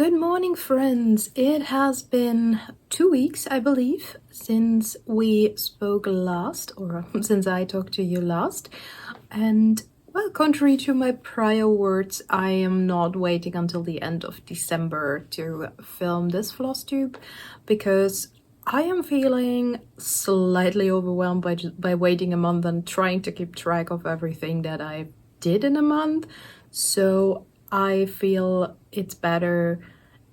Good morning, friends. It has been 2 weeks, I believe, since we spoke last, or since I talked to you last. And well, contrary to my prior words, I am not waiting until the end of December to film this Flosstube because I am feeling slightly overwhelmed by waiting a month and trying to keep track of everything that I did in a month. So I feel it's better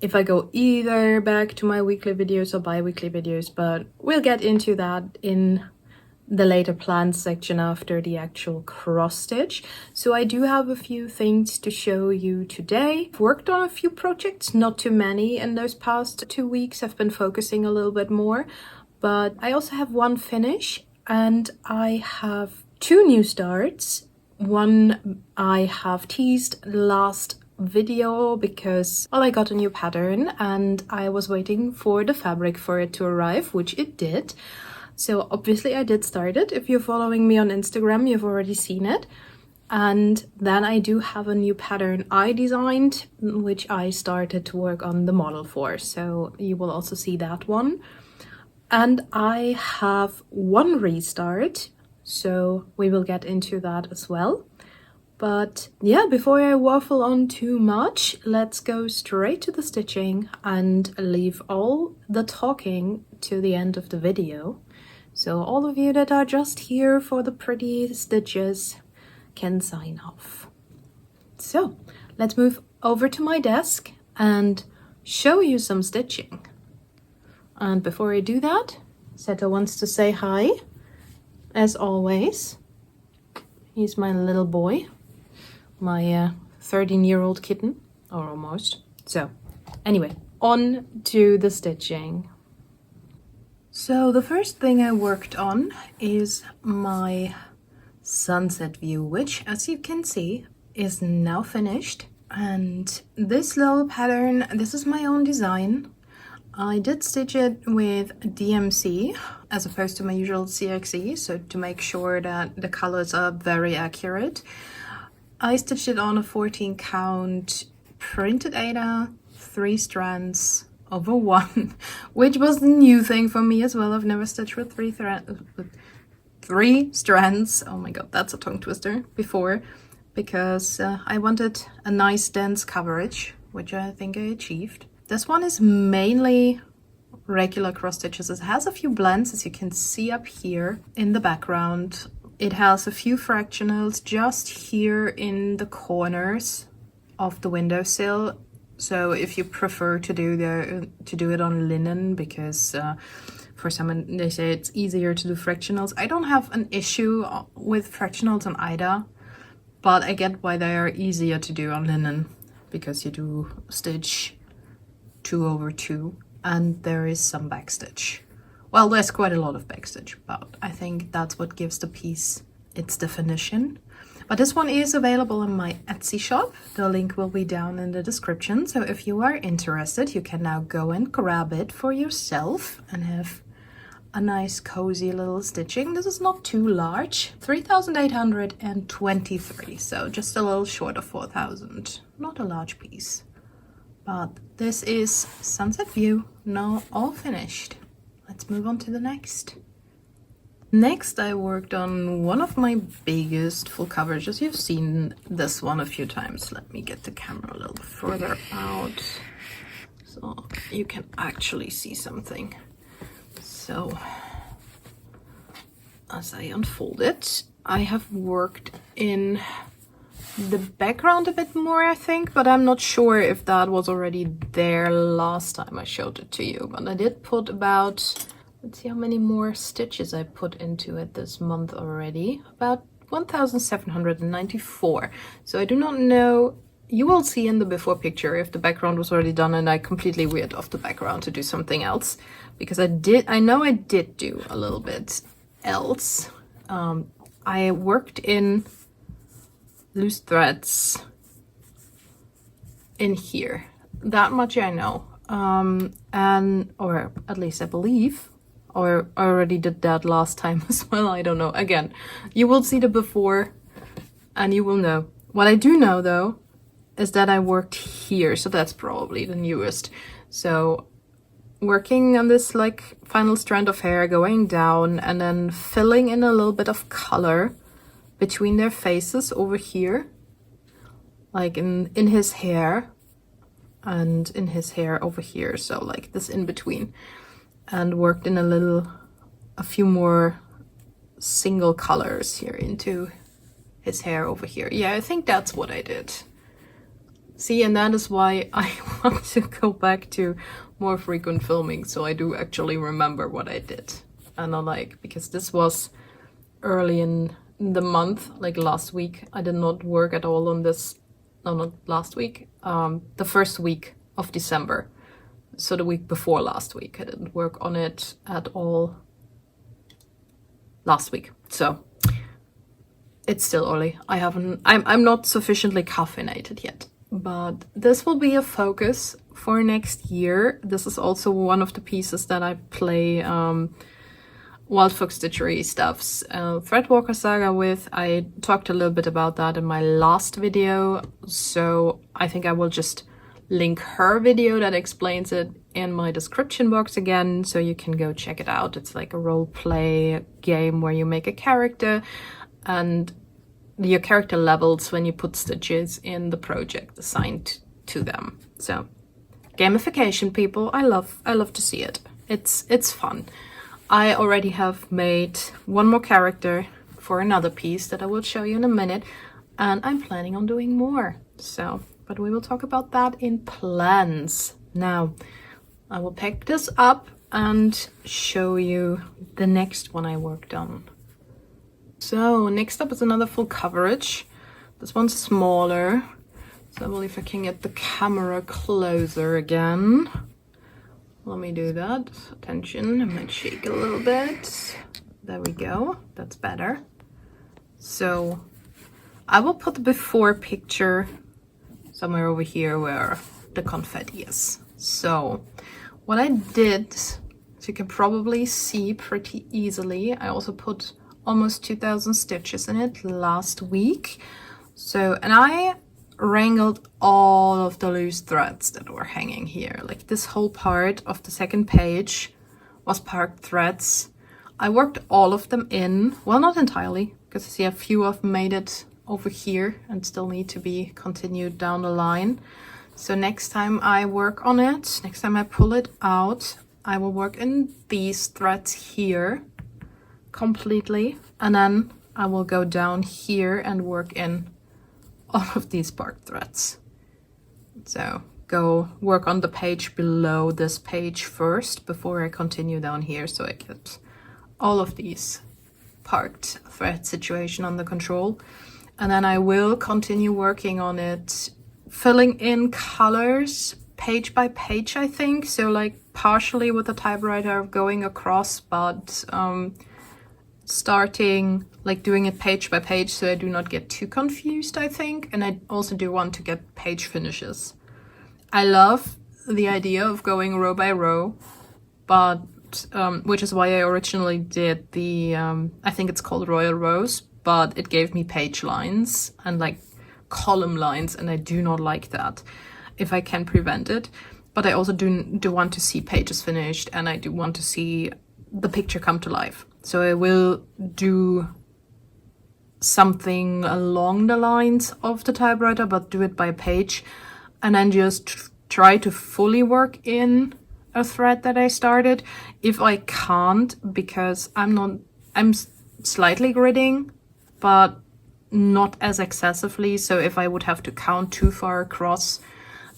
if I go either back to my weekly videos or bi-weekly videos, but we'll get into that in the later plans section after the actual cross stitch. So I do have a few things to show you today. I've worked on a few projects, not too many in those past 2 weeks. I've been focusing a little bit more, but I also have one finish and I have 2 new starts. One I have teased last video because, well, I got a new pattern and I was waiting for the fabric for it to arrive, which it did. So obviously I did start it. If you're following me on Instagram, you've already seen it. And then I do have a new pattern I designed, which I started to work on the model for. So you will also see that one. And I have one restart, so we will get into that as well. But yeah, before I waffle on too much, let's go straight to the stitching and leave all the talking to the end of the video. So all of you that are just here for the pretty stitches can sign off. So let's move over to my desk and show you some stitching. And before I do that, Seto wants to say hi, as always. He's my little boy, my 13-year-old kitten, or almost. So anyway, on to the stitching. So the first thing I worked on is my sunset view, which, as you can see, is now finished. And this little pattern, this is my own design. I did stitch it with DMC as opposed to my usual CXE, so to make sure that the colors are very accurate. I stitched it on a 14 count printed Aida, 3 strands over 1, which was the new thing for me as well. I've never stitched with 3 strands. Oh my god, that's a tongue twister, before, because I wanted a nice dense coverage, which I think I achieved. This one is mainly regular cross stitches. It has a few blends, as you can see up here in the background. It has a few fractionals just here in the corners of the windowsill. So if you prefer to do it on linen, because for some they say it's easier to do fractionals. I don't have an issue with fractionals on Aida, but I get why they are easier to do on linen, because you do stitch 2 over 2 and there is some backstitch. Well, there's quite a lot of backstitch, but I think that's what gives the piece its definition. But this one is available in my Etsy shop. The link will be down in the description. So if you are interested, you can now go and grab it for yourself and have a nice cozy little stitching. This is not too large, 3,823, so just a little short of 4,000. Not a large piece. But this is Sunset View, now all finished. Let's move on to the next. Next, I worked on one of my biggest full coverages. You've seen this one a few times. Let me get the camera a little further out so you can actually see something. So, as I unfold it, I have worked in the background a bit more, I think, but I'm not sure if that was already there last time I showed it to you. But I did put about, let's see how many more stitches I put into it this month already. About 1,794. So I do not know, you will see in the before picture if the background was already done and I completely veered off the background to do something else. Because I know I did do a little bit else. I worked in loose threads in here, that much I know, and or at least I believe, or I already did that last time as well. I don't know. Again, you will see the before and you will know. What I do know though is that I worked here, so that's probably the newest. So working on this like final strand of hair, going down and then filling in a little bit of color between their faces over here, like in his hair and in his hair over here, so like this in between, and worked in a few more single colors here into his hair over here. Yeah, I think that's what I did. See, and that is why I want to go back to more frequent filming, so I do actually remember what I did. And I like, because this was early in the month, like last week, I did not work at all on this. No, not last week, the first week of December. So the week before last week, I didn't work on it at all last week. So it's still early. I'm not sufficiently caffeinated yet. But this will be a focus for next year. This is also one of the pieces that I play Wild Fox Stitchery stuffs Threadwalker Saga with. I talked a little bit about that in my last video, so I think I will just link her video that explains it in my description box again, so you can go check it out. It's like a role play game where you make a character and your character levels when you put stitches in the project assigned to them. So gamification, people, I love to see it. It's fun. I already have made one more character for another piece that I will show you in a minute, and I'm planning on doing more. So, but we will talk about that in plans. Now, I will pick this up and show you the next one I worked on. So next up is another full coverage. This one's smaller, so I believe I can get the camera closer again. Let me do that. Attention, I might shake a little bit. There we go, that's better. So I will put the before picture somewhere over here where the confetti is. So what I did, so you can probably see pretty easily, I also put almost 2,000 stitches in it last week. So, and I wrangled all of the loose threads that were hanging here. Like this whole part of the second page was parked threads. I worked all of them in, well, not entirely, because I see a few of them made it over here and still need to be continued down the line. So next time I work on it, next time I pull it out, I will work in these threads here completely, and then I will go down here and work in all of these bark threads. So go work on the page below this page first before I continue down here, so I get all of these parked thread situation under control. And then I will continue working on it, filling in colors page by page, I think. So like partially with the typewriter going across, but starting like doing it page by page so I do not get too confused, I think. And I also do want to get page finishes. I love the idea of going row by row, but which is why I originally did the I think it's called Royal Rows, but it gave me page lines and like column lines, and I do not like that if I can prevent it. But I also do want to see pages finished, and I do want to see the picture come to life. So I will do something along the lines of the typewriter, but do it by page, and then just try to fully work in a thread that I started. If I can't, because I'm slightly gridding, but not as excessively. So if I would have to count too far across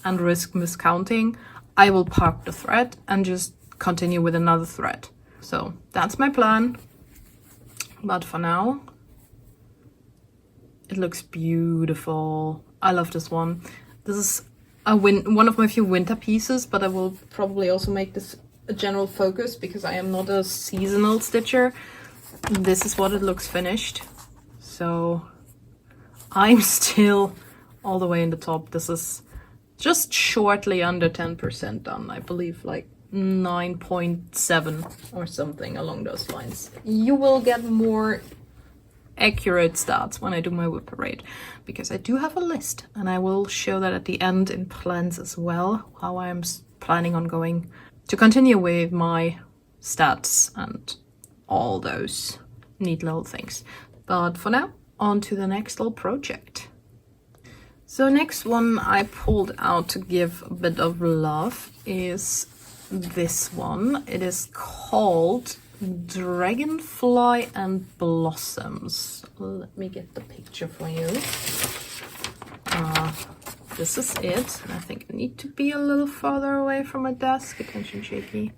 and risk miscounting, I will park the thread and just continue with another thread. So that's my plan. But for now, it looks beautiful. I love this one. This is one of my few winter pieces, but I will probably also make this a general focus because I am not a seasonal stitcher. This is what it looks finished. So I'm still all the way in the top. This is just shortly under 10% done. I believe like 9.7 or something along those lines. You will get more accurate stats when I do my whip parade, because I do have a list, and I will show that at the end in plans as well, how I'm planning on going to continue with my stats and all those neat little things. But for now, on to the next little project. So next one I pulled out to give a bit of love is this one. It is called Dragonfly and Blossoms. Let me get the picture for you. This is it. I think I need to be a little farther away from my desk. Attention, shaky.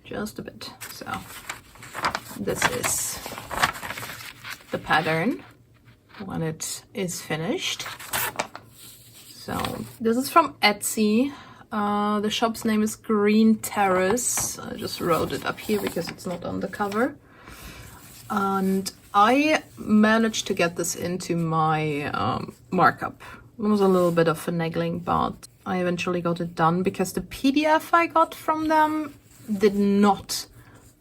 Just a bit. So this is the pattern when it is finished. So this is from Etsy. The shop's name is Green Terrace. I just wrote it up here because it's not on the cover. And I managed to get this into my markup. It was a little bit of finagling, but I eventually got it done because the PDF I got from them did not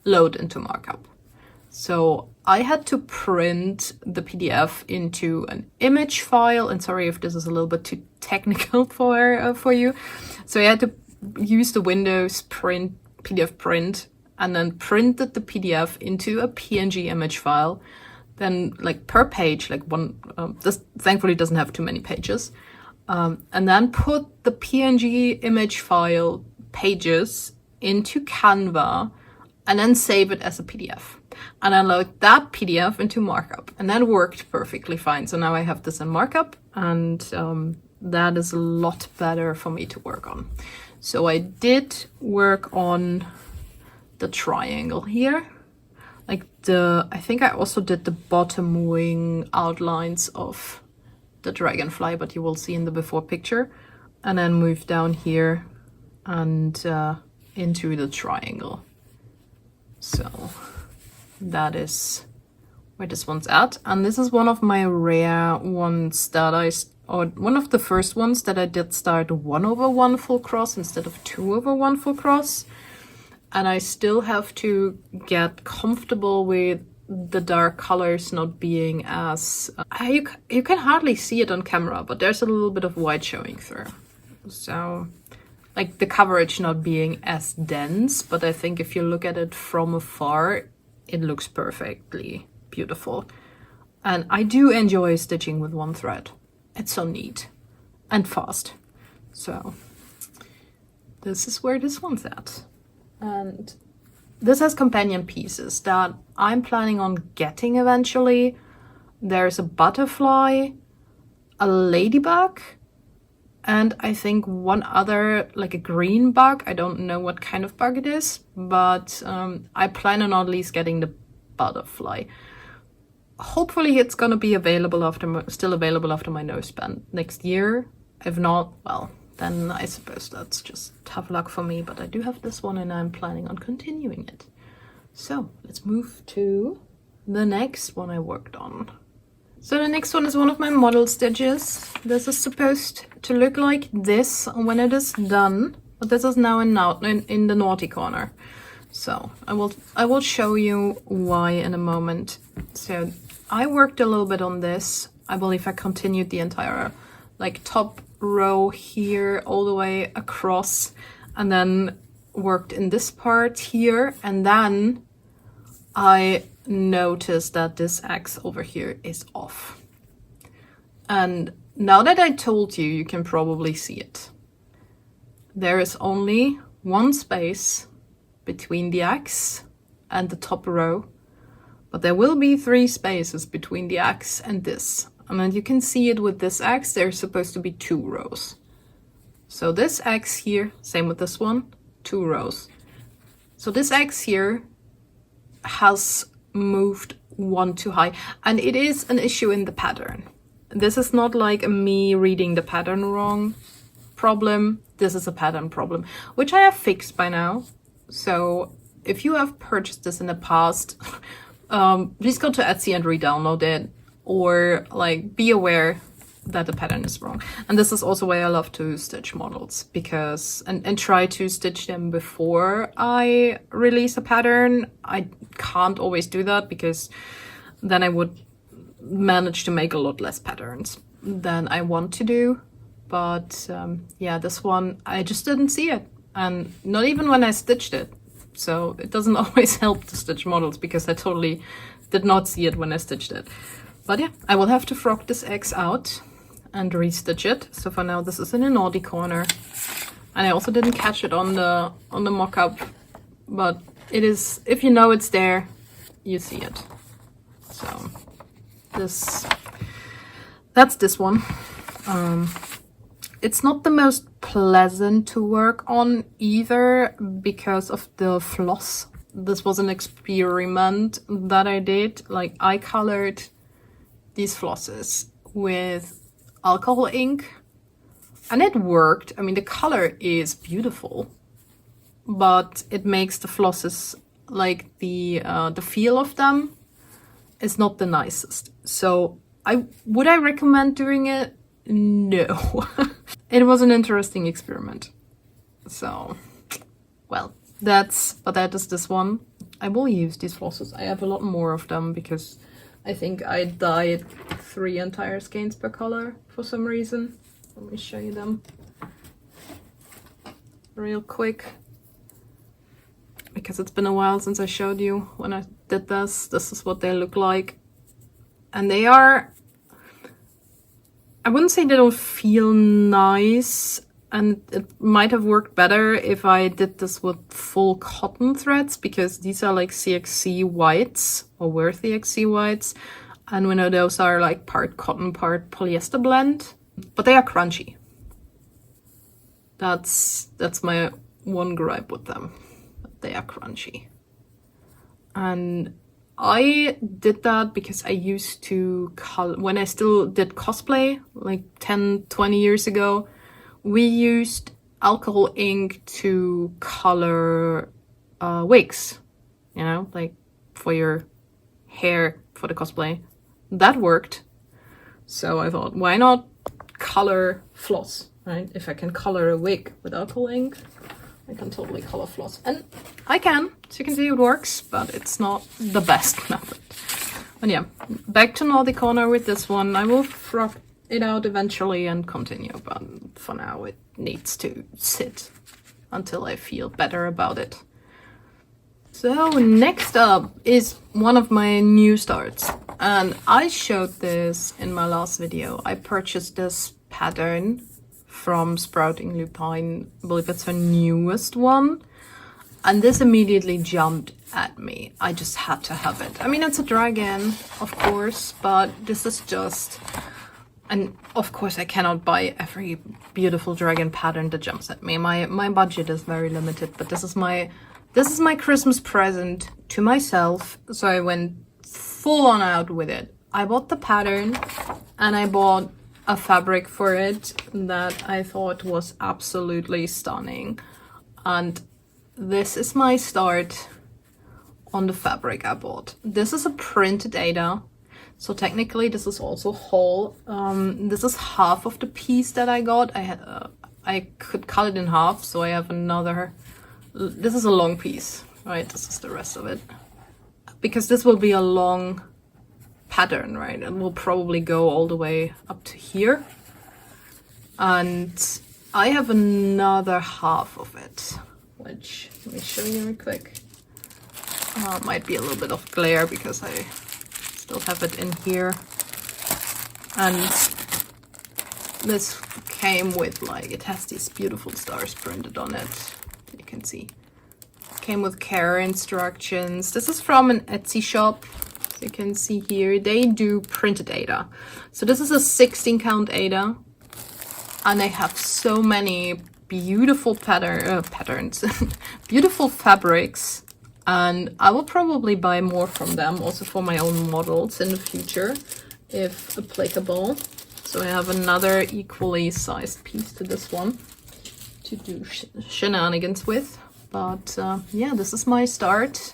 load into markup. So I had to print the PDF into an image file, and sorry if this is a little bit too technical for you. So I had to use the Windows PDF print, and then printed the PDF into a PNG image file. Then, like per page, like one. This thankfully doesn't have too many pages, and then put the PNG image file pages into Canva, and then save it as a PDF. And I load that PDF into markup, and that worked perfectly fine. So now I have this in markup, and that is a lot better for me to work on. So I did work on the triangle here. I think I also did the bottom wing outlines of the dragonfly, but you will see in the before picture. And then move down here and into the triangle. So that is where this one's at. And this is one of my rare ones that or one of the first ones that I did start 1/1 full cross instead of 2/1 full cross. And I still have to get comfortable with the dark colors not being as... you can hardly see it on camera, but there's a little bit of white showing through. So, like the coverage not being as dense, but I think if you look at it from afar, it looks perfectly beautiful. And I do enjoy stitching with one thread. It's so neat and fast. So this is where this one's at. And this has companion pieces that I'm planning on getting eventually. There's a butterfly, a ladybug, and I think one other, like a green bug. I don't know what kind of bug it is, but I plan on at least getting the butterfly. Hopefully it's gonna be still available after my nose band next year. If not, well, then I suppose that's just tough luck for me, but I do have this one and I'm planning on continuing it. So let's move to the next one I worked on. So the next one is one of my model stitches. This is supposed to look like this when it is done, but this is now in the naughty corner. So I will show you why in a moment. So I worked a little bit on this. I believe I continued the entire like top row here all the way across, and then worked in this part here, and then I noticed that this X over here is off. And now that I told you, you can probably see it. There is only one space between the X and the top row, but there will be 3 spaces between the X and this. And then you can see it with this X, there's supposed to be 2 rows. So this X here, same with this one, 2 rows. So this X here has moved 1 too high, and it is an issue in the pattern. This is not like a me reading the pattern wrong problem. This is a pattern problem, which I have fixed by now. So if you have purchased this in the past, please go to Etsy and re-download it, or like be aware that the pattern is wrong. And this is also why I love to stitch models, because and try to stitch them before I release a pattern. I can't always do that because then I would managed to make a lot less patterns than I want to do. But yeah, this one, I just didn't see it. And not even when I stitched it. So it doesn't always help to stitch models because I totally did not see it when I stitched it. But yeah, I will have to frock this X out and restitch it. So for now, this is in a naughty corner. And I also didn't catch it on the mock-up. But it is, if you know it's there, you see it. So that's this one. It's not the most pleasant to work on either because of the floss. This was an experiment that I did. Like, I colored these flosses with alcohol ink and it worked. I mean, the color is beautiful, but it makes the flosses, like the feel of them is not the nicest. So would I recommend doing it? No. It was an interesting experiment. So, well, that is this one. I will use these flosses. I have a lot more of them because I think I dyed 3 entire skeins per color for some reason. Let me show you them real quick. Because it's been a while since I showed you when I did this. This is what they look like. And they are, I wouldn't say they don't feel nice, and it might have worked better if I did this with full cotton threads, because these are like CXC whites, or were CXC whites, and we know those are like part cotton, part polyester blend, but they are crunchy. That's my one gripe with them. They are crunchy. And I did that because I used to when I still did cosplay, like 10-20 years ago, we used alcohol ink to color wigs, you know, like for your hair for the cosplay. That worked. So I thought, why not color floss, right? If I can color a wig with alcohol ink, I can totally color floss. And I can, so you can see it works, but it's not the best method. But yeah, back to naughty corner with this one. I will frock it out eventually and continue, but for now it needs to sit until I feel better about it. So next up is one of my new starts, and I showed this in my last video. I purchased this pattern from Sprouting Lupine. I believe it's her newest one, and this immediately jumped at me. I just had to have it. I mean, it's a dragon, of course, but this is just, and of course I cannot buy every beautiful dragon pattern that jumps at me. My budget is very limited, but this is my Christmas present to myself, so I went full on out with it. I bought the pattern and I bought a fabric for it that I thought was absolutely stunning. And this is my start on the fabric I bought. This is a printed Ada, so technically this is also whole. This is half of the piece that I got. I could cut it in half, so I have another. This is a long piece, right? This is the rest of it, because this will be a long pattern, right? It will probably go all the way up to here, and I have another half of it, which let me show you real quick. Might be a little bit of glare because I still have it in here, and this came with, like, it has these beautiful stars printed on it. You can see came with care instructions. This is from an Etsy shop. So you can see here they do printed Ada. So this is a 16 count Ada, and they have so many beautiful patterns, beautiful fabrics, and I will probably buy more from them also for my own models in the future if applicable. So I have another equally sized piece to this one to do shenanigans with. But yeah, this is my start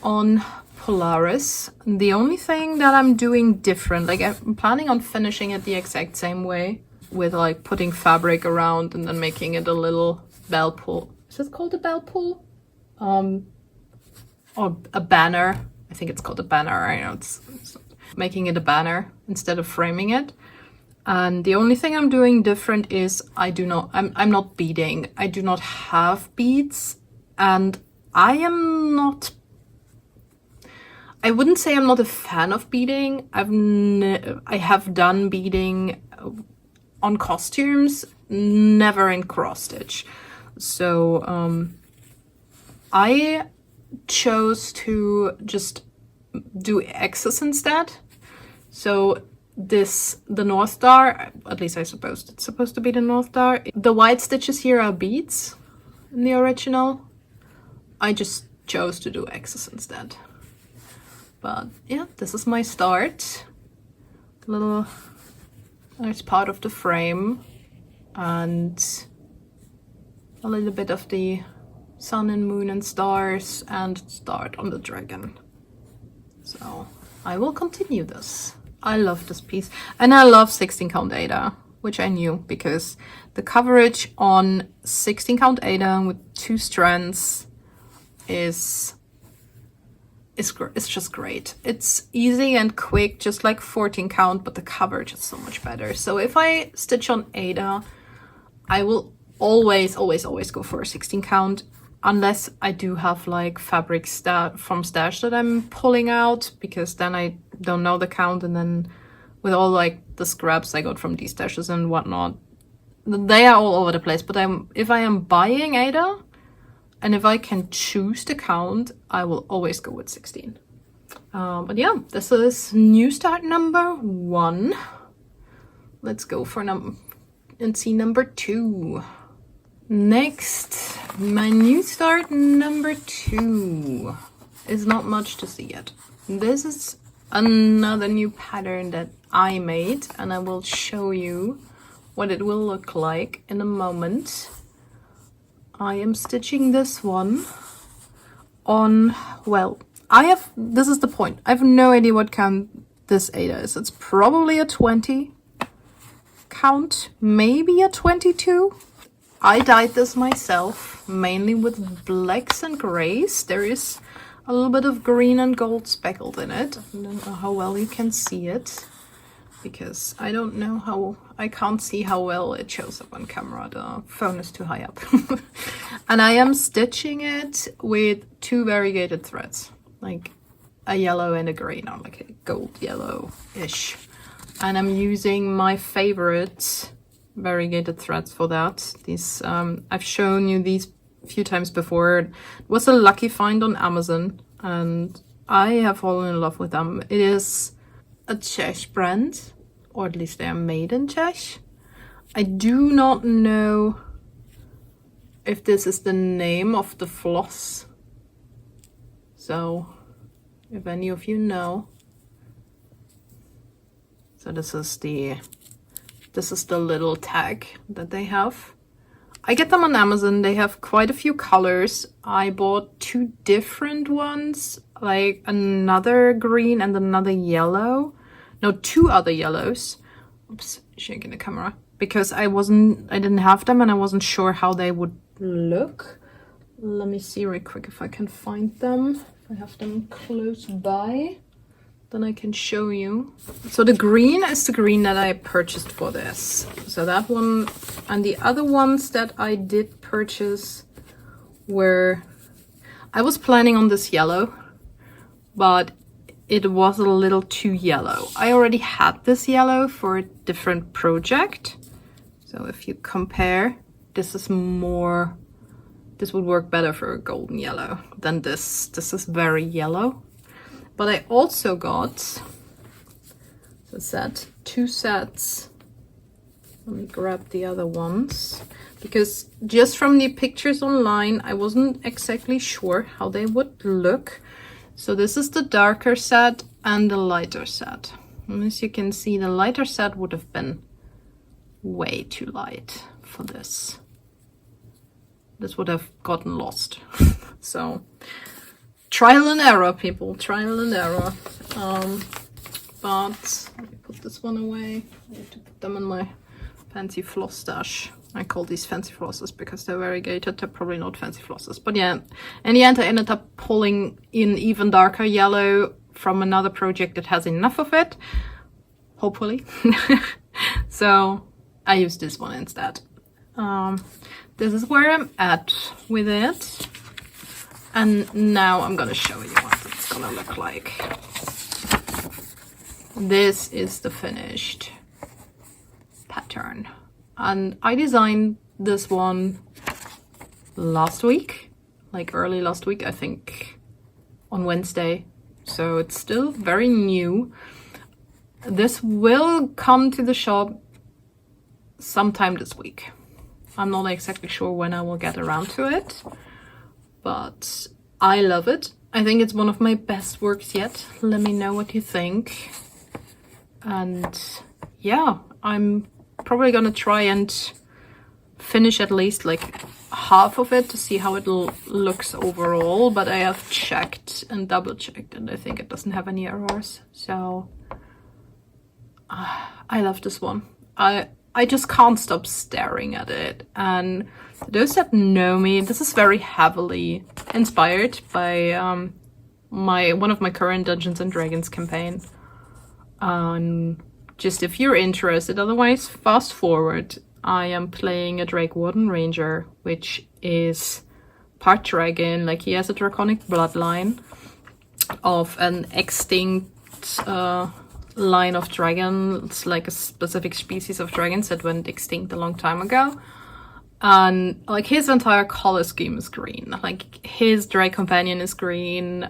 on Polaris. The only thing that I'm doing different, like I'm planning on finishing it the exact same way, with like putting fabric around and then making it a little bell pull. Is it called a bell pull? Or a banner. I think it's called a banner. I know it's making it a banner instead of framing it. And the only thing I'm doing different is I'm not beading. I do not have beads, and I wouldn't say I'm not a fan of beading. I have done beading on costumes, never in cross stitch. So I chose to just do X's instead. So the North Star, at least I suppose it's supposed to be the North Star. The white stitches here are beads in the original. I just chose to do X's instead. But yeah, this is my start. Little nice part of the frame and a little bit of the sun and moon and stars and start on the dragon. So I will continue this. I love this piece, and I love 16 count Ada, which I knew because the coverage on 16 count Ada with 2 strands is just great. It's easy and quick, just like 14 count, but the coverage is so much better. So if I stitch on Ada, I will always go for a 16 count, unless I do have like fabric from stash that I'm pulling out, because then I don't know the count, and then with all like the scraps I got from these stashes and whatnot, they are all over the place. But if I am buying Ada, and if I can choose the count, I will always go with 16. But yeah, this is new start number 1. Let's go for and see number 2. Next, my new start number 2 is not much to see yet. This is another new pattern that I made, and I will show you what it will look like in a moment. I am stitching this one on, well, this is the point. I have no idea what count this Ada is. It's probably a 20 count, maybe a 22. I dyed this myself, mainly with blacks and grays. There is a little bit of green and gold speckled in it. I don't know how well you can see it, because I don't know how, I can't see how well it shows up on camera. The phone is too high up. And I am stitching it with 2 variegated threads, like a yellow and a gray, not like a gold yellow-ish. And I'm using my favorite variegated threads for that. These I've shown you these a few times before. It was a lucky find on Amazon, and I have fallen in love with them. It is a Czech brand, or at least they are made in Czech. I do not know if this is the name of the floss, so if any of you know. So this is the little tag that they have. I get them on Amazon. They have quite a few colors. I bought 2 different ones, like another green and another yellow. No, 2 other yellows. Oops, shaking the camera. Because I didn't have them, and I wasn't sure how they would look. Let me see real quick if I can find them. If I have them close by, then I can show you. So the green is the green that I purchased for this. So that one, and the other ones that I did purchase were, I was planning on this yellow, but it was a little too yellow. I already had this yellow for a different project. So if you compare, this is more, this would work better for a golden yellow than this. This is very yellow. But I also got a set, 2 sets. Let me grab the other ones, because just from the pictures online, I wasn't exactly sure how they would look. So this is the darker set and the lighter set. And as you can see, the lighter set would have been way too light for this. This would have gotten lost. So trial and error, people, trial and error. But let me put this one away. I have to put them in my fancy floss stash. I call these fancy flosses because they're variegated. They're probably not fancy flosses. But yeah, in the end I ended up pulling in even darker yellow from another project that has enough of it, hopefully. So I use this one instead. This is where I'm at with it. And now I'm gonna show you what it's gonna look like. This is the finished pattern. And I designed this one last week, like early last week, I think on Wednesday. So it's still very new. This will come to the shop sometime this week. I'm not exactly sure when I will get around to it, but I love it. I think it's one of my best works yet. Let me know what you think. And yeah, I'm probably gonna try and finish at least like half of it to see how it looks overall, but I have checked and double checked and I think it doesn't have any errors. So I love this one. I just can't stop staring at it. And for those that know me, this is very heavily inspired by one of my current Dungeons and Dragons campaign. Just if you're interested, otherwise fast forward. I am playing a Drake Warden Ranger, which is part dragon. Like, he has a draconic bloodline of an extinct line of dragons, like a specific species of dragons that went extinct a long time ago. And like, his entire color scheme is green. Like, his Drake companion is green.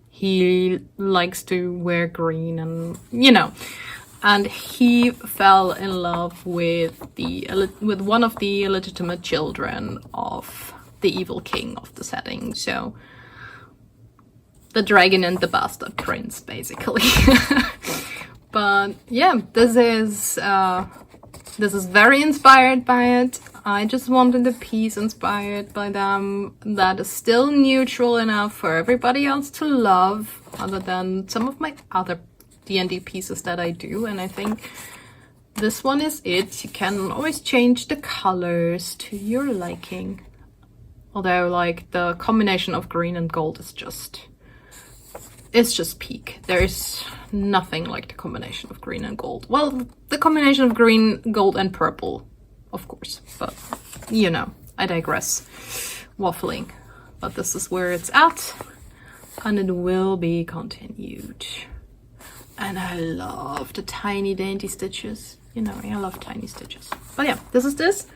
He likes to wear green, and you know. And he fell in love with one of the illegitimate children of the evil king of the setting. So the dragon and the bastard prince, basically. But yeah, this is very inspired by it. I just wanted a piece inspired by them that is still neutral enough for everybody else to love, other than some of my other D&D pieces that I do. And I think this one is it. You can always change the colors to your liking. Although, like, the combination of green and gold is just... it's just peak. There is nothing like the combination of green and gold. Well, the combination of green, gold, and purple, of course. But, you know, I digress. Waffling. But this is where it's at. And it will be continued. And I love the tiny dainty stitches. You know, I love tiny stitches. But yeah, this is this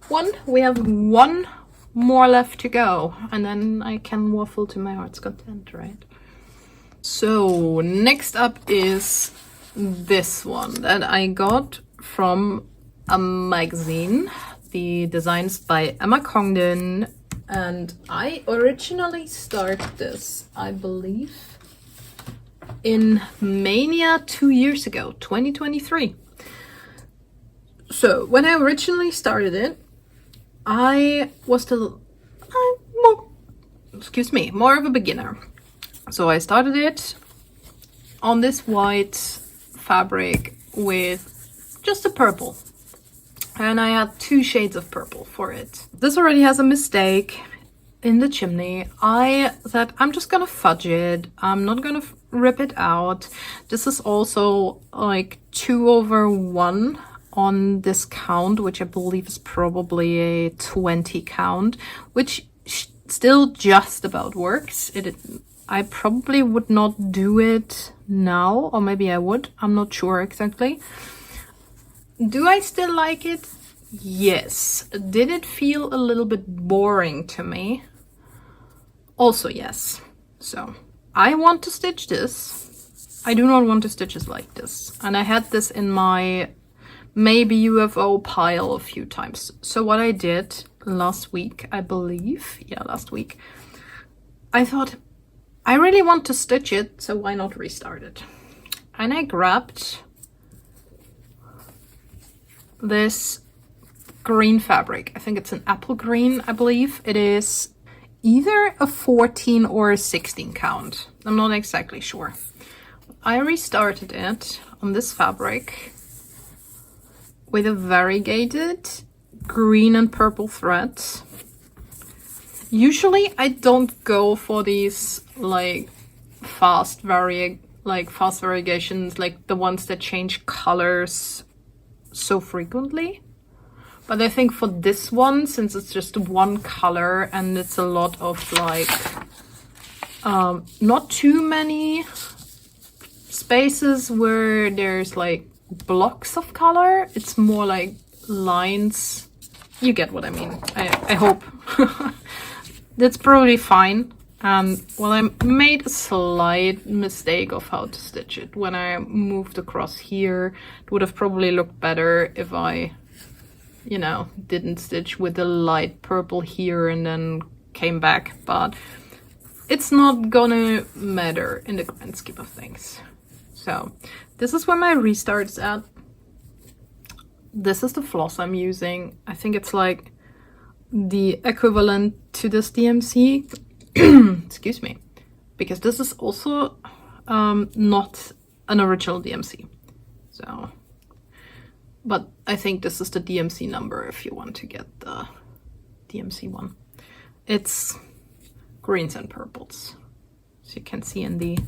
one. We have one more left to go. And then I can waffle to my heart's content, right? So next up is this one that I got from a magazine. The design's by Emma Congdon. And I originally started this, I believe, in Mania 2 years ago, 2023. So when I originally started it, I was still more of a beginner. So I started it on this white fabric with just a purple. And I had 2 shades of purple for it. This already has a mistake in the chimney. I said, I'm just gonna fudge it. I'm not gonna rip it out. This is also like 2/1 on this count, which I believe is probably a 20 count, which still just about works. I probably would not do it now, or maybe I would. I'm not sure exactly. Do I still like it? Yes. Did it feel a little bit boring to me? Also yes. So I want to stitch this. I do not want to stitch this like this. And I had this in my maybe UFO pile a few times. So what I did last week, I believe, yeah, last week, I thought, I really want to stitch it, so why not restart it? And I grabbed this green fabric. I think it's an apple green, I believe. It is either a 14 or a 16 count. I'm not exactly sure. I restarted it on this fabric with a variegated green and purple threads. Usually I don't go for these like fast variegations, like the ones that change colors so frequently. But I think for this one, since it's just one color and it's a lot of like not too many spaces where there's like blocks of color, it's more like lines. You get what I mean. I hope. That's probably fine. Well, I made a slight mistake of how to stitch it. When I moved across here, it would have probably looked better if I, you know, didn't stitch with the light purple here and then came back. But it's not gonna matter in the grand scheme of things. So this is where my restart's at. This is the floss I'm using. I think it's like the equivalent to this DMC. Excuse me. Because this is also not an original DMC. So, but I think this is the DMC number if you want to get the DMC one. It's greens and purples. So you can see in the...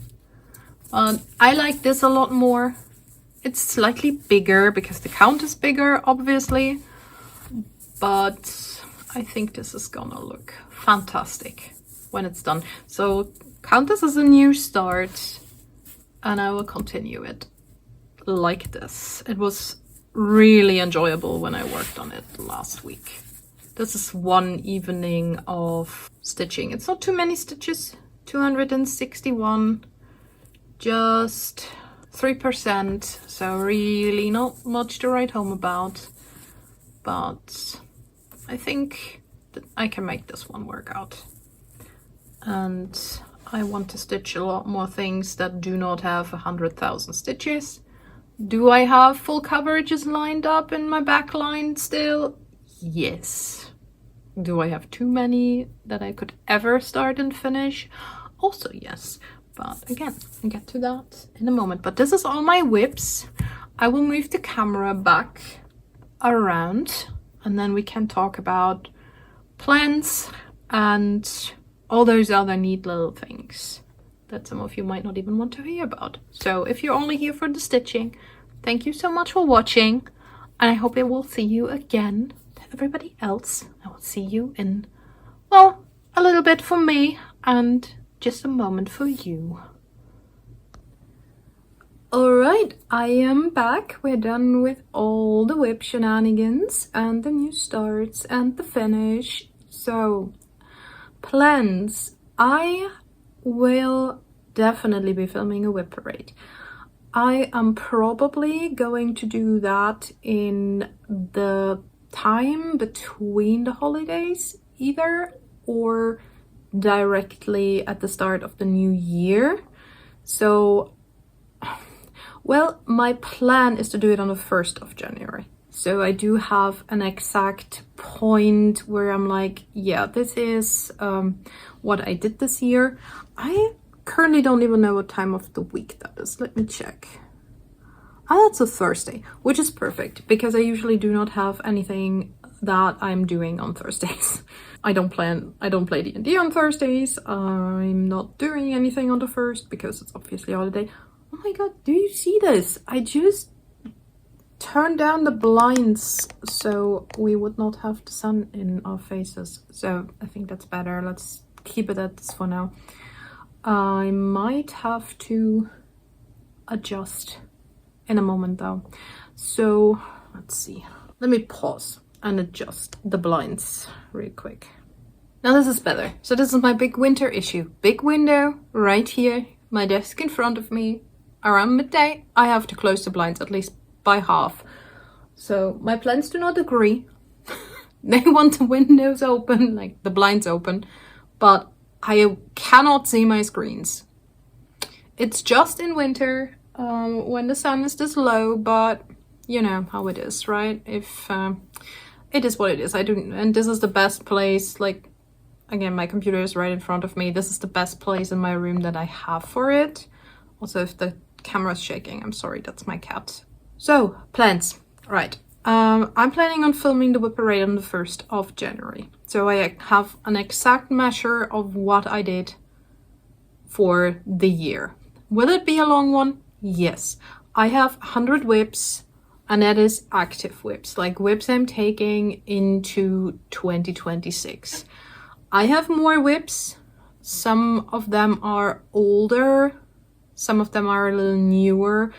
I like this a lot more. It's slightly bigger because the count is bigger, obviously. But I think this is gonna look fantastic when it's done. So count this as a new start and I will continue it like this. It was really enjoyable when I worked on it last week. This is one evening of stitching. It's not too many stitches, 261, just 3%, so really not much to write home about, but I think that I can make this one work out. And I want to stitch a lot more things that do not have 100,000 stitches. Do I have full coverages lined up in my back line still? Yes. Do I have too many that I could ever start and finish? Also yes. But again, I'll get to that in a moment. But this is all my whips. I will move the camera back around and then we can talk about plans and all those other neat little things that some of you might not even want to hear about. So if you're only here for the stitching, thank you so much for watching. And I hope I will see you again. To everybody else, I will see you in, well, a little bit for me and just a moment for you. Alright, I am back. We're done with all the whip shenanigans and the new starts and the finish. So, plans. I will definitely be filming a whip parade. I am probably going to do that in the time between the holidays either, or directly at the start of the new year. So, well, my plan is to do it on the 1st of January. So I do have an exact point where I'm like, yeah, this is what I did this year. I currently don't even know what time of the week that is. Let me check. Oh, that's a Thursday, which is perfect because I usually do not have anything that I'm doing on Thursdays. I don't play D&D on Thursdays. I'm not doing anything on the 1st because it's obviously a holiday. Oh my god, do you see this? I just turned down the blinds so we would not have the sun in our faces. So I think that's better. Let's keep it at this for now. I might have to adjust in a moment though. So let's see. Let me pause and adjust the blinds real quick. Now this is better. So this is my big winter issue. Big window right here, my desk in front of me. Around midday, I have to close the blinds at least by half. So my plans do not agree. They want the windows open, like the blinds open, but I cannot see my screens. It's just in winter when the sun is this low, but you know how it is, right? If it is what it is. And this is the best place. Like, again, my computer is right in front of me. This is the best place in my room that I have for it. Also, if the camera's shaking, I'm sorry, that's my cat. So, plans. Right. I'm planning on filming the whip parade on the 1st of January. So I have an exact measure of what I did for the year. Will it be a long one? Yes. I have 100 whips, and that is active whips, like whips I'm taking into 2026. I have more whips. Some of them are older, some of them are a little newer,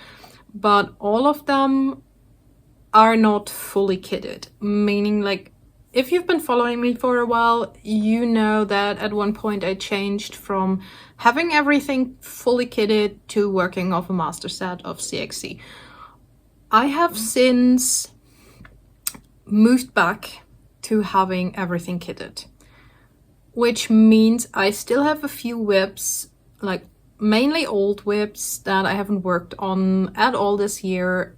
but all of them are not fully kitted, meaning like if you've been following me for a while, you know that at one point I changed from having everything fully kitted to working off a master set of CXC. I have since moved back to having everything kitted, which means I still have a few whips, like mainly old whips that I haven't worked on at all this year,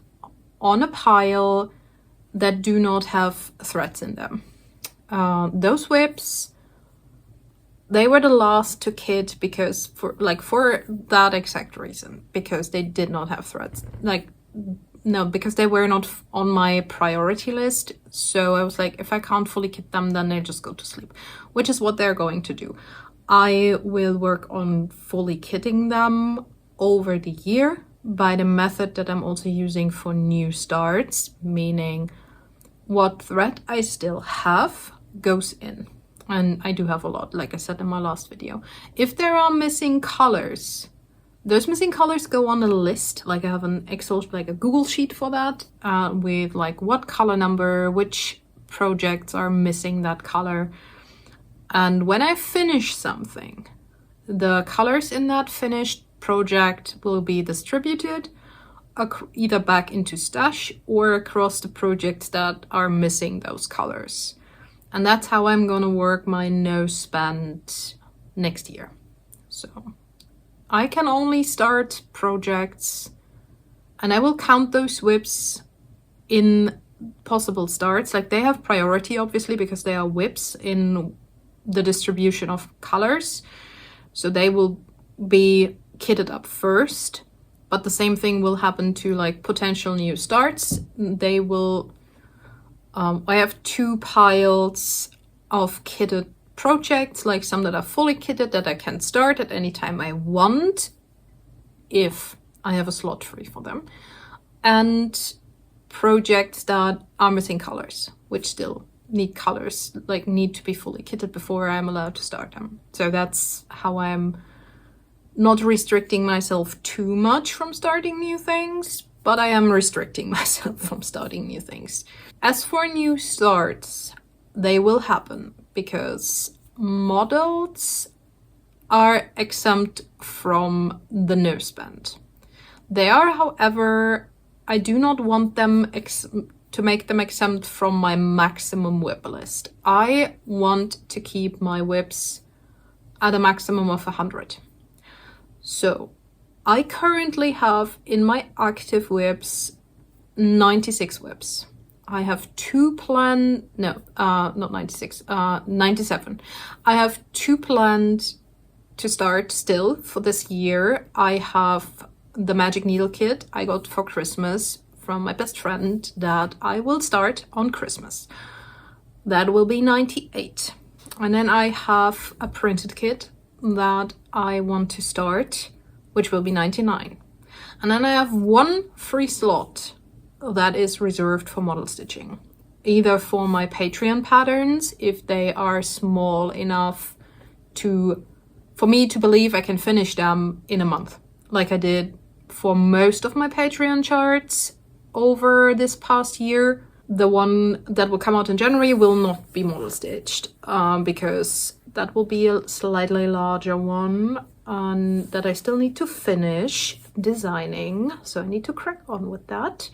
on a pile that do not have threads in them. Those whips, they were the last to kit because for that exact reason, because they did not have threads. No, because they were not on my priority list. So I was like, if I can't fully kit them, then they just go to sleep, which is what they're going to do. I will work on fully kitting them over the year by the method that I'm also using for new starts, meaning what thread I still have goes in. And I do have a lot, like I said in my last video. If there are missing colors, those missing colors go on a list. Like I have an Excel, like a Google sheet for that, with like what color number, which projects are missing that color. And when I finish something, the colors in that finished project will be distributed either back into stash or across the projects that are missing those colors. And that's how I'm gonna work my no spend next year. So I can only start projects, and I will count those whips in possible starts. Like they have priority obviously because they are whips in the distribution of colors, so they will be kitted up first. But the same thing will happen to like potential new starts. They will I have 2 piles of kitted projects, like some that are fully kitted that I can start at any time I want if I have a slot free for them, and projects that are missing colors, which still need colors, like need to be fully kitted before I'm allowed to start them. So that's how I'm not restricting myself too much from starting new things, but I am restricting myself from starting new things. As for new starts, they will happen because models are exempt from the no spend. They are, however, I do not want them to make them exempt from my maximum whip list. I want to keep my whips at a maximum of 100. So I currently have in my active whips 96 whips. I have 2 planned, no, not 96, 97. I have 2 planned to start still for this year. I have the magic needle kit I got for Christmas from my best friend that I will start on Christmas. That will be 98. And then I have a printed kit that I want to start, which will be 99. And then I have 1 free slot that is reserved for model stitching, either for my Patreon patterns if they are small enough for me to believe I can finish them in a month, like I did for most of my Patreon charts over this past year. The one that will come out in January will not be model stitched because that will be a slightly larger one and that I still need to finish designing, so I need to crack on with that.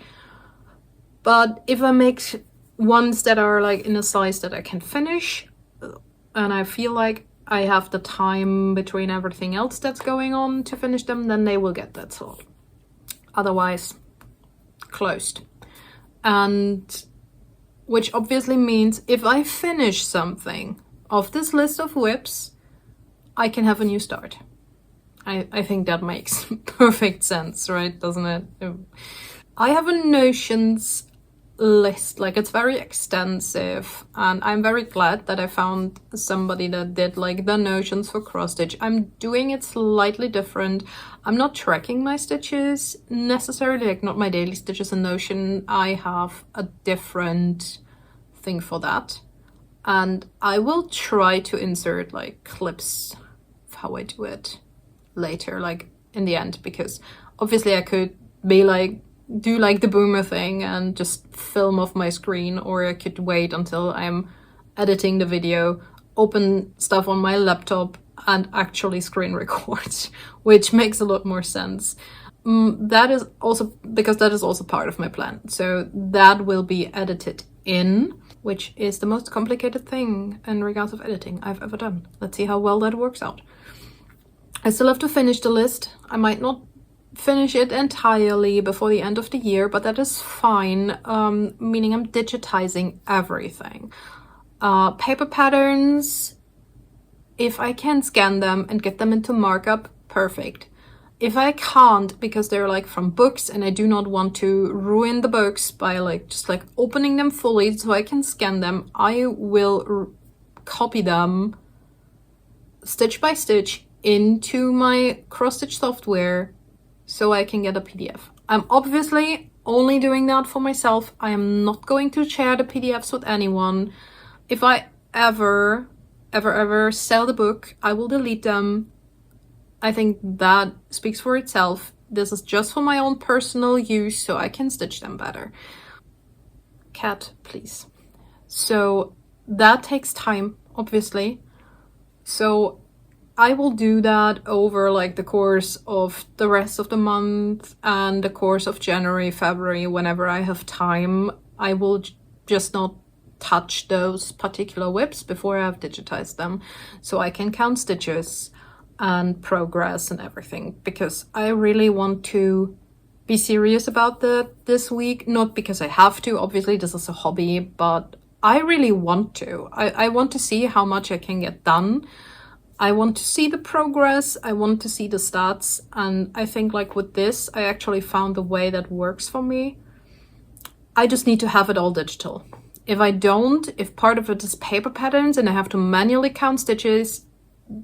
But if I make ones that are like in a size that I can finish and I feel like I have the time between everything else that's going on to finish them, then they will get that slot. Otherwise, closed. And which obviously means if I finish something of this list of whips, I can have a new start. I think that makes perfect sense, right? Doesn't it? I have a notions list, like it's very extensive, and I'm very glad that I found somebody that did like the notions for cross stitch. I'm doing it slightly different. I'm not tracking my stitches necessarily, like not my daily stitches in Notion. I have a different thing for that, and I will try to insert like clips of how I do it later, like in the end, because obviously I could be like do like the boomer thing and just film off my screen, or I could wait until I'm editing the video, open stuff on my laptop and actually screen record, which makes a lot more sense. That is also because that is also part of my plan, so that will be edited in, which is the most complicated thing in regards of editing I've ever done. Let's see how well that works out. I still have to finish the list. I might not finish it entirely before the end of the year, but that is fine, meaning I'm digitizing everything. Paper patterns, if I can scan them and get them into markup, perfect. If I can't, because they're like from books and I do not want to ruin the books by like just like opening them fully so I can scan them, I will copy them stitch by stitch into my cross stitch software so I can get a PDF. I'm obviously only doing that for myself. I am not going to share the PDFs with anyone. If I ever sell the book, I will delete them. I think that speaks for itself. This is just for my own personal use so I can stitch them better. Cat, please. So that takes time, obviously. So I will do that over like the course of the rest of the month and the course of January, February, whenever I have time. I will just not touch those particular whips before I have digitized them, so I can count stitches and progress and everything, because I really want to be serious about this week. Not because I have to, obviously this is a hobby, but I really want to. I want to see how much I can get done. I want to see the progress, I want to see the stats, and I think like with this, I actually found the way that works for me. I just need to have it all digital. If I don't, if part of it is paper patterns and I have to manually count stitches,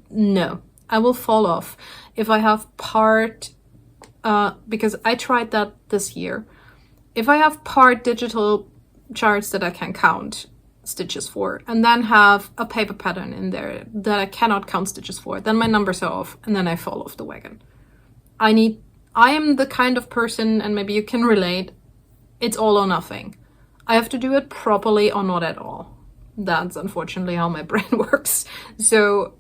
no, I will fall off. If I have part, because I tried that this year, if I have part digital charts that I can count stitches for, and then have a paper pattern in there that I cannot count stitches for, then my numbers are off and then I fall off the wagon. I am the kind of person, and maybe you can relate, it's all or nothing. I have to do it properly or not at all. That's unfortunately how my brain works. So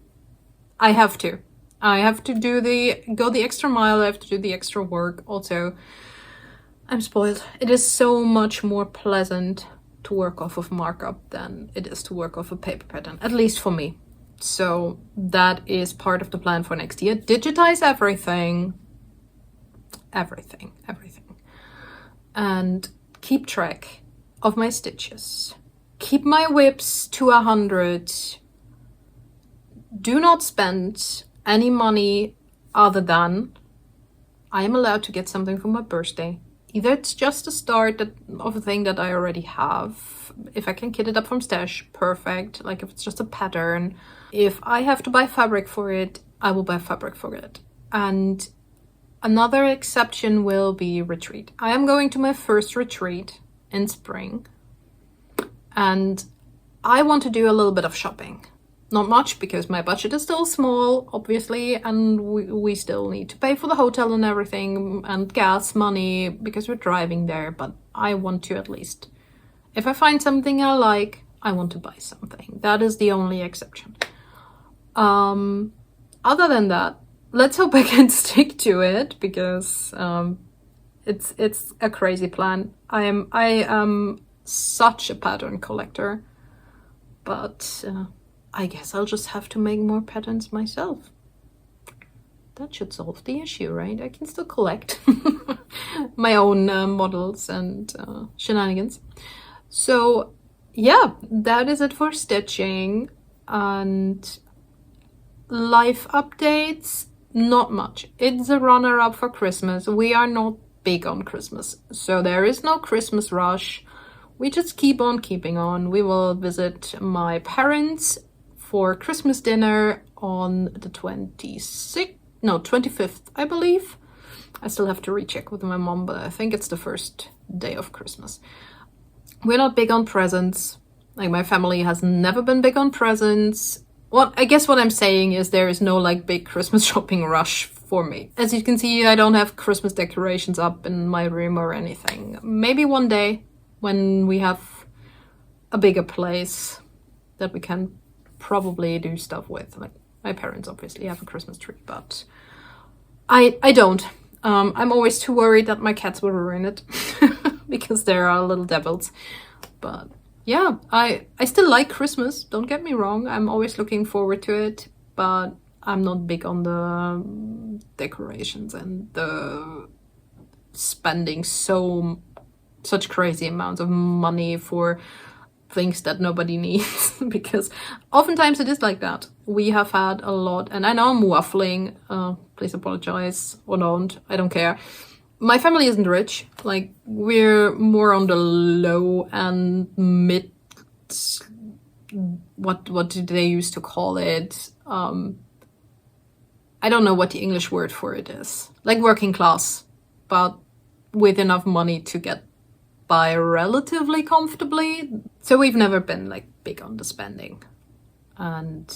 I have to go the extra mile. I have to do the extra work. Also, I'm spoiled. It is so much more pleasant to work off of markup than it is to work off a paper pattern, at least for me. So that is part of the plan for next year. Digitize everything, and keep track of my stitches. Keep my whips to 100. Do not spend any money other than I am allowed to get something for my birthday. Either it's just a start of a thing that I already have. If I can kit it up from stash, perfect. Like if it's just a pattern. If I have to buy fabric for it, I will buy fabric for it. And another exception will be retreat. I am going to my first retreat in spring. And I want to do a little bit of shopping. Not much, because my budget is still small, obviously, and we still need to pay for the hotel and everything, and gas money, because we're driving there, but I want to at least. If I find something I like, I want to buy something. That is the only exception. Other than that, let's hope I can stick to it, because it's a crazy plan. I am such a pattern collector, but I guess I'll just have to make more patterns myself. That should solve the issue, right? I can still collect my own models and shenanigans. So yeah, that is it for stitching. And life updates, not much. It's a runner-up for Christmas. We are not big on Christmas, so there is no Christmas rush. we just keep on keeping on. We will visit my parents for Christmas dinner on the 25th, I believe. I still have to recheck with my mom, but I think it's the first day of Christmas. We're not big on presents. Like, my family has never been big on presents. Well, I guess what I'm saying is there is no like big Christmas shopping rush for me. As you can see, I don't have Christmas decorations up in my room or anything. Maybe one day when we have a bigger place that we can probably do stuff with. Like, my parents obviously have a Christmas tree, but I don't. I'm always too worried that my cats will ruin it because there are little devils. But yeah, I still like Christmas, don't get me wrong. I'm always looking forward to it, but I'm not big on the decorations and the spending such crazy amounts of money for things that nobody needs, because oftentimes it is like that. We have had a lot, and I know I'm waffling, please apologize or don't, I don't care. My family isn't rich. Like, we're more on the low and mid, what do they used to call it? I don't know what the English word for it is. Like, working class, but with enough money to get by relatively comfortably. So we've never been like big on the spending. And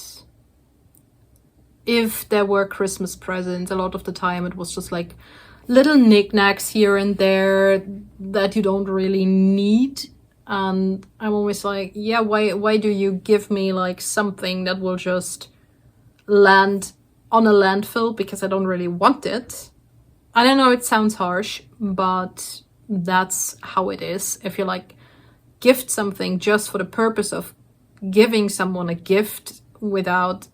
if there were Christmas presents, a lot of the time it was just like little knickknacks here and there that you don't really need. And I'm always like, yeah, why do you give me like something that will just land on a landfill because I don't really want it? I don't know, it sounds harsh, but that's how it is. If you like gift something just for the purpose of giving someone a gift without,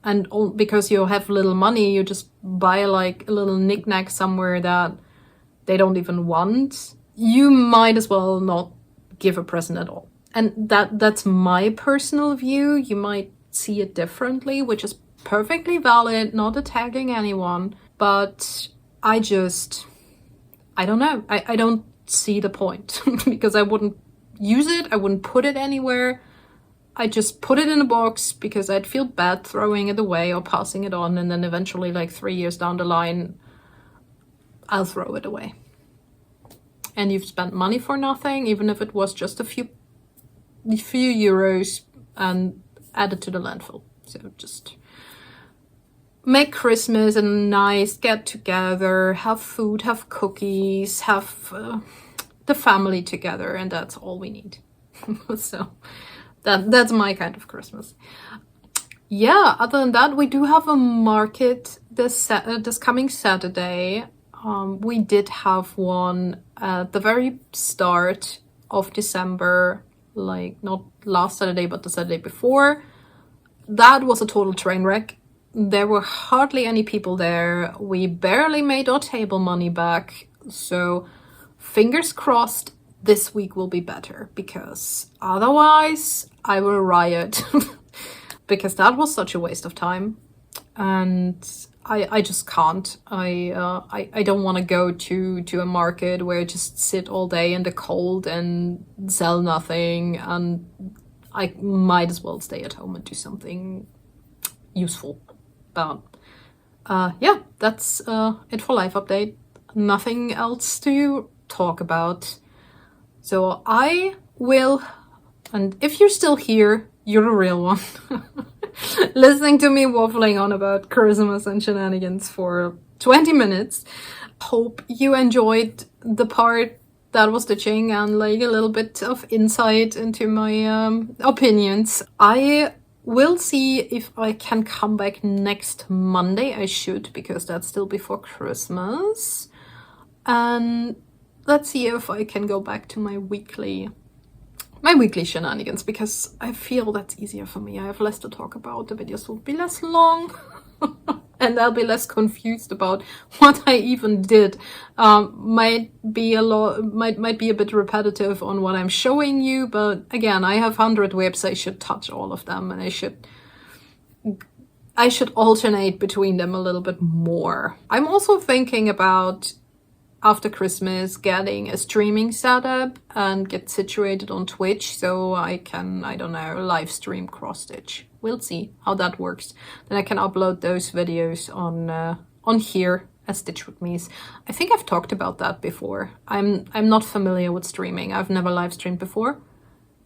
and because you have little money, you just buy like a little knickknack somewhere that they don't even want, you might as well not give a present at all. And that's my personal view. You might see it differently, which is perfectly valid, not attacking anyone, but I don't know. I don't see the point because I wouldn't use it. I wouldn't put it anywhere. I just put it in a box because I'd feel bad throwing it away or passing it on. And then eventually, like 3 years down the line, I'll throw it away. And you've spent money for nothing, even if it was just a few euros, and added to the landfill. So just make Christmas a nice get-together, have food, have cookies, have the family together, and that's all we need. So that's my kind of Christmas. Yeah, other than that, we do have a market this coming Saturday. We did have one at the very start of December, like not last Saturday, but the Saturday before. That was a total train wreck. There were hardly any people there. We barely made our table money back. So fingers crossed this week will be better, because otherwise I will riot. Because that was such a waste of time. And I just can't. I don't want to go to a market where I just sit all day in the cold and sell nothing. And I might as well stay at home and do something useful. But yeah, that's it for life update. Nothing else to talk about. So I will, and if you're still here, you're a real one. Listening to me waffling on about Christmas and shenanigans for 20 minutes. Hope you enjoyed the part that was stitching and like a little bit of insight into my opinions. I will see if I can come back next Monday. I should, because that's still before Christmas. And let's see if I can go back to my weekly shenanigans, because I feel that's easier for me. I have less to talk about. The videos will be less long. And I'll be less confused about what I even did. Might be a bit repetitive on what I'm showing you, but again, I have 100 whips. I should touch all of them, and I should alternate between them a little bit more. I'm also thinking about after Christmas getting a streaming setup and get situated on Twitch so I can, I don't know, live stream cross stitch. We'll see how that works. Then I can upload those videos on here as Stitch with Me's. I think I've talked about that before. I'm not familiar with streaming. I've never live streamed before,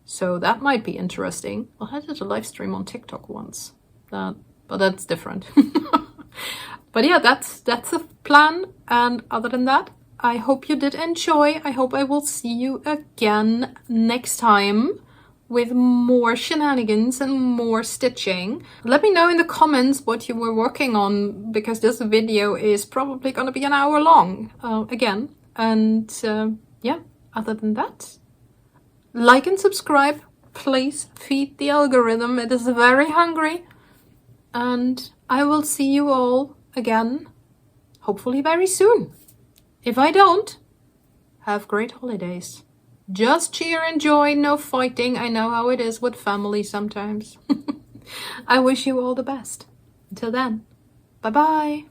so that might be interesting. Well, I did a live stream on TikTok once, but that's different. But yeah, that's the plan. And other than that, I hope you did enjoy. I hope I will see you again next time with more shenanigans and more stitching. Let me know in the comments what you were working on, because this video is probably gonna be an hour long again. And yeah, other than that, like and subscribe. Please feed the algorithm. It is very hungry. And I will see you all again, hopefully very soon. If I don't, have great holidays. Just cheer and joy, no fighting. I know how it is with family sometimes. I wish you all the best. Until then, bye-bye.